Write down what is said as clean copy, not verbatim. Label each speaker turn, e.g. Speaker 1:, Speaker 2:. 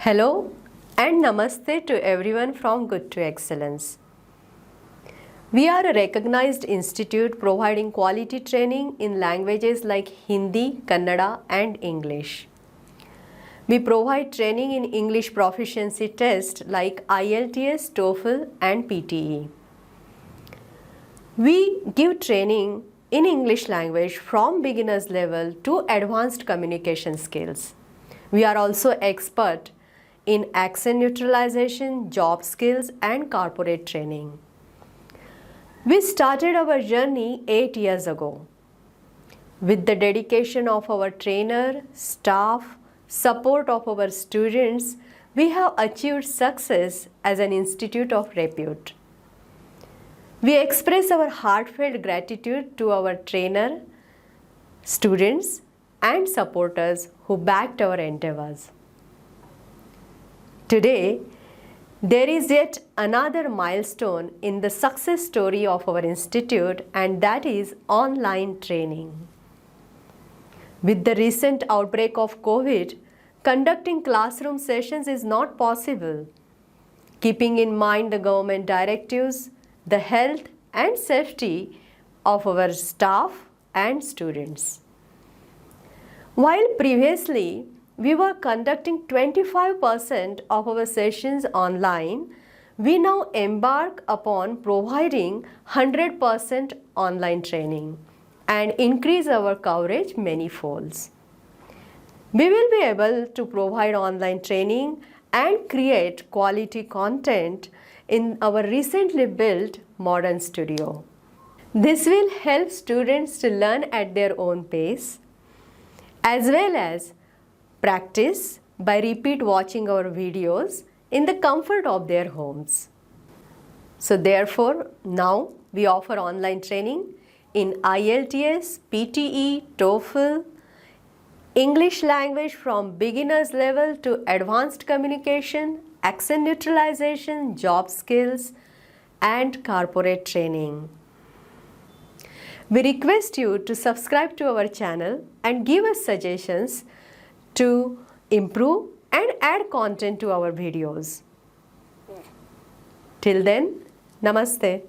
Speaker 1: Hello and namaste to everyone from Good to Excellence. We are a recognized institute providing quality training in languages like Hindi, Kannada and English. We provide training in English proficiency tests like IELTS, TOEFL and PTE. We give training in English language from beginners level to advanced communication skills. We are also expert in accent neutralization, job skills and corporate training. We started our journey 8 years ago. With the dedication of our trainer, staff, support of our students, we have achieved success as an institute of repute. We express our heartfelt gratitude to our trainer, students and supporters who backed our endeavors. Today, there is yet another milestone in the success story of our institute, and that is online training. With the recent outbreak of COVID, conducting classroom sessions is not possible. Keeping in mind the government directives, the health and safety of our staff and students. While previously we were conducting 25% of our sessions online, we now embark upon providing 100% online training and increase our coverage many folds. We will be able to provide online training and create quality content in our recently built modern studio. This will help students to learn at their own pace, as well as practice by repeat watching our videos in the comfort of their homes. So therefore, now we offer online training in IELTS, PTE, TOEFL, English language from beginners level to advanced communication, accent neutralization, job skills, and corporate training. We request you to subscribe to our channel and give us suggestions to improve and add content to our videos. Till then, namaste.